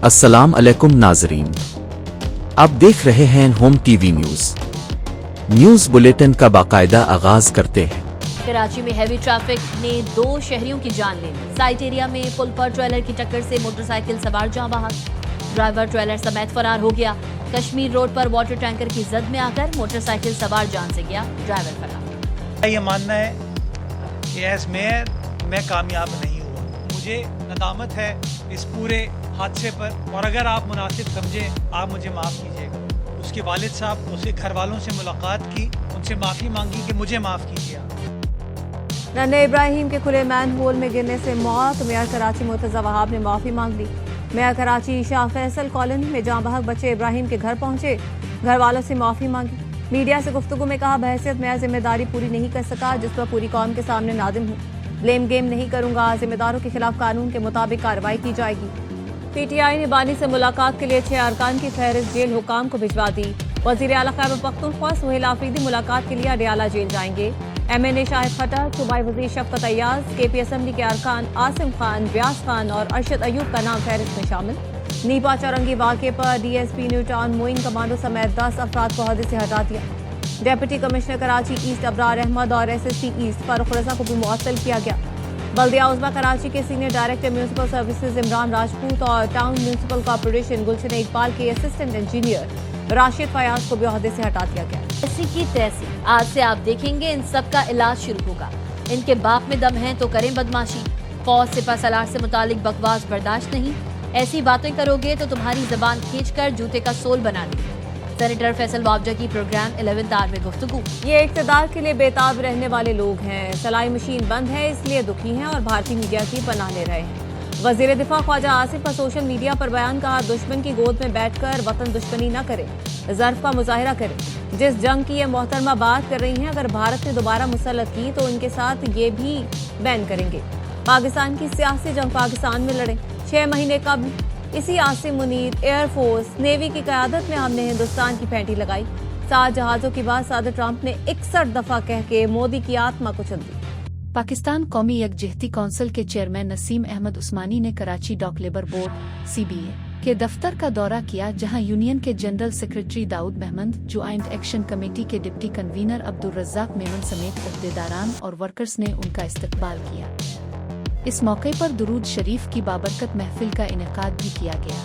السلام علیکم ناظرین، آپ دیکھ رہے ہیں home T V news bulletin کا باقاعدہ آغاز کرتے ہیں۔ کراچی میں ہیوی ٹریفک نے 2 شہریوں کی جان لی۔ سائٹ ایریا میں پل پر ٹریلر کی ٹکر سے موٹر سائیکل سوار جاں بحق، ڈرائیور ٹریلر سمیت فرار ہو گیا۔ کشمیر روڈ پر واٹر ٹینکر کی زد میں آ کر موٹر سائیکل سوار جان سے گیا، ڈرائیور فرار۔ یہ ماننا ہے کہ ایز میئر میں کامیاب نہیں ہوا، مجھے ندامت ہے اس پورے حادثے پر، اور اگر آپ مناسب سمجھیں آپ مجھے معاف کیجیے گا۔ اس کے والد صاحب، اس کے گھر والوں سے ملاقات کی، ان سے معافی مانگی کہ مجھے معاف کیجیے۔ ننھے ابراہیم کے کھلے مین ہول میں گرنے سے موت، میئر کراچی مرتضی وہاب نے معافی مانگ لی۔ میئر کراچی شاہ فیصل کالونی میں جاں بحق بچے ابراہیم کے گھر پہنچے، گھر والوں سے معافی مانگی۔ میڈیا سے گفتگو میں کہا، بحیثیت میئر ذمہ داری پوری نہیں کر سکا جس پر پوری قوم کے سامنے نادم ہوں۔ بلیم گیم نہیں کروں گا، ذمہ داروں کے خلاف قانون کے مطابق کارروائی کی جائے گی۔ پی ٹی آئی نے بانی سے ملاقات کے لیے 6 ارکان کی فہرست جیل حکام کو بھجوا دی۔ وزیر اعلیٰ خیبر پختونخوا سہیل آفریدی ملاقات کے لیے اڈیالہ جیل جائیں گے۔ ایم این اے شاہد خٹر، صوبائی وزیر شفقت ایاز، کے پی اسمبلی کے ارکان عاصم خان، بیاس خان اور ارشد ایوب کا نام فہرست میں شامل۔ نیپا چورنگی واقعے پر D S P new town Moin commando سمیت 10 افراد کو عہدے سے ہٹا دیا۔ Deputy commissioner Karachi east Abrar Ahmed اور S S P east Farooq Raza کو بھی معطل کیا گیا۔ بلدیہ عظمیٰ کراچی کے senior director municipal services Imran Rajput اور town municipal corporation Gulshan Iqbal کے اسسٹنٹ انجینئر راشد فیاض کو بھی عہدے سے ہٹا دیا گیا۔ ایسی کی تیسی، آج سے آپ دیکھیں گے ان سب کا علاج شروع ہوگا۔ ان کے باپ میں دم ہے تو کریں بدماشی، فوج سپہ سالار سے متعلق بکواس برداشت نہیں، ایسی باتیں کرو گے تو تمہاری زبان کھینچ کر جوتے کا سول بنا دیں گے۔ سینیٹر فیصل وابجہ کی پروگرام 11 آر میں گفتگو۔ یہ اقتدار کے لیے بےتاب رہنے والے لوگ ہیں، سلائی مشین بند ہے اس لیے دکھی ہیں اور بھارتی میڈیا کی پناہ لے رہے ہیں۔ وزیر دفاع خواجہ آصف کا سوشل میڈیا پر بیان، کہا دشمن کی گود میں بیٹھ کر وطن دشمنی نہ کرے، ظرف کا مظاہرہ کرے۔ جس جنگ کی یہ محترمہ بات کر رہی ہیں، اگر بھارت نے دوبارہ مسلط کی تو ان کے ساتھ یہ بھی بین کریں گے۔ پاکستان کی سیاسی جنگ پاکستان میں لڑیں۔ 6 مہینے قبل اسی Asim Munir air force navy کی قیادت میں ہم نے ہندوستان کی پینٹی لگائی۔ 7 جہازوں کی بات صدر ٹرمپ نے 61 دفعہ کہہ کے مودی کی آتما کو چل دی۔ پاکستان قومی یکجہتی کونسل کے چیئرمین نسیم احمد عثمانی نے کراچی ڈاک لیبر بورڈ (CBA) کے دفتر کا دورہ کیا، جہاں یونین کے جنرل سیکرٹری داؤد محمد، جوائنٹ ایکشن کمیٹی کے ڈپٹی کنوینر عبدالرزاق میمن سمیت عہدیداران اور ورکرز نے ان کا استقبال کیا۔ اس موقع پر درود شریف کی بابرکت محفل کا انعقاد بھی کیا گیا۔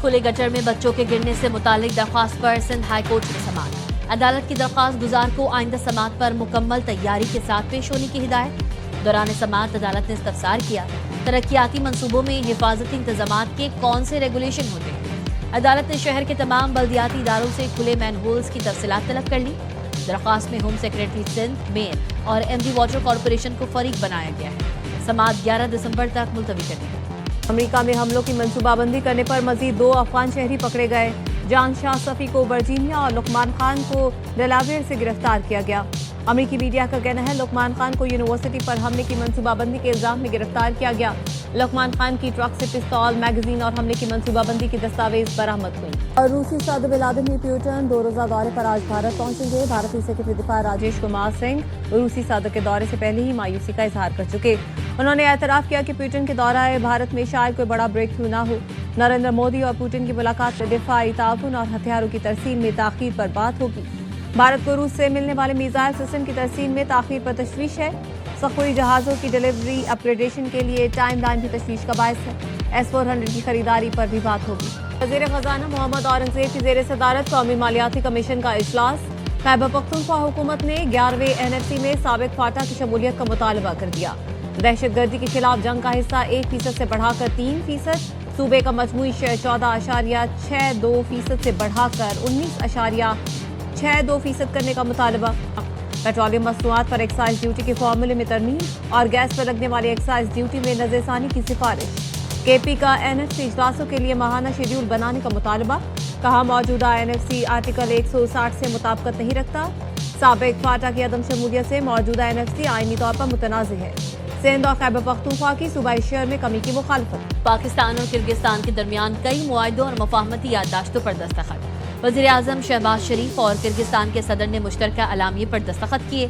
کھلے گٹر میں بچوں کے گرنے سے متعلق درخواست پر سندھ ہائی کورٹ میں سماعت۔ عدالت کی درخواست گزار کو آئندہ سماعت پر مکمل تیاری کے ساتھ پیش ہونے کی ہدایت۔ دوران سماعت عدالت نے استفسار کیا، ترقیاتی منصوبوں میں حفاظتی انتظامات کے کون سے ریگولیشن ہوتے ہیں۔ عدالت نے شہر کے تمام بلدیاتی اداروں سے کھلے مین ہولز کی تفصیلات طلب کر لی۔ درخواست میں ہوم سیکرٹری سندھ، میئر اور ایم ڈی واٹر کارپوریشن کو فریق بنایا گیا ہے۔ سماعت 11 دسمبر تک ملتوی کر دی گئی۔ امریکہ میں حملوں کی منصوبہ بندی کرنے پر مزید 2 افغان شہری پکڑے گئے۔ جان شاہ صفی کو ورجینیا اور لقمان خان کو ڈیلاویئر سے گرفتار کیا گیا۔ امریکی میڈیا کا کہنا ہے لقمان خان کو یونیورسٹی پر حملے کی منصوبہ بندی کے الزام میں گرفتار کیا گیا۔ لقمان خان کی ٹرک سے پستول، میگزین اور حملے کی منصوبہ بندی کی دستاویز برآمد ہوئی۔ اور روسی صدر ولادیمیر پوٹن 2 روزہ دورے پر آج بھارت پہنچیں گے۔ بھارتی سیکرٹری دفاع راجیش کمار سنگھ روسی صدر کے دورے سے پہلے ہی مایوسی کا اظہار کر چکے۔ انہوں نے اعتراف کیا کہ پوٹن کے دورہ بھارت میں شاید کوئی بڑا بریک تھرو نہ ہو۔ نریندر مودی اور پوٹن کی ملاقات میں دفاعی تعاون اور ہتھیاروں کی ترسیل میں تاخیر پر بات ہوگی۔ بھارت کو روس سے ملنے والے میزائل سسٹم کی ترسیل میں تاخیر پر تشویش ہے۔ صخوری جہازوں کی ڈیلیوری اپ گریڈیشن کے لیے ٹائم لائن بھی تشویش کا باعث ہے۔ S-400 کی خریداری پر بھی بات ہوگی۔ وزیر خزانہ محمد اورنگزیب کی زیر صدارت قومی مالیاتی کمیشن کا اجلاس۔ خیبر پختونخوا حکومت نے 11ویں NFC میں سابق فاٹا کی شمولیت کا مطالبہ کر دیا۔ دہشت گردی کے خلاف جنگ کا حصہ 1% سے بڑھا کر 3%، صوبے کا مجموعی شیئر 14.62% سے بڑھا کر 19.62% کرنے کا مطالبہ۔ پیٹرولیم مصنوعات پر ایکسائز ڈیوٹی کے فارمولے میں ترمیم اور گیس پر لگنے والی ایکسائز ڈیوٹی میں نظر ثانی کی سفارش۔ KP کا NFC اجلاسوں کے لیے ماہانہ شیڈول بنانے کا مطالبہ، کہا موجودہ NFC آرٹیکل 160 سے مطابقت نہیں رکھتا۔ سابق فاٹا کی عدم شمولیت سے موجودہ NFC آئینی طور پر متنازع ہے۔ سندھ اور خیبر پختونخوا کی صوبائی شیئر میں کمی کی مخالفت۔ پاکستان اور کرغزستان کے درمیان کئی معاہدوں اور مفاہمتی یادداشتوں پر دستخط۔ وزیر اعظم شہباز شریف اور کرغزستان کے صدر نے مشترکہ اعلامیے پر دستخط کیے۔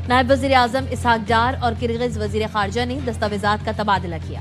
نائب وزیر اعظم اسحاق ڈار اور کرغز وزیر خارجہ نے دستاویزات کا تبادلہ کیا۔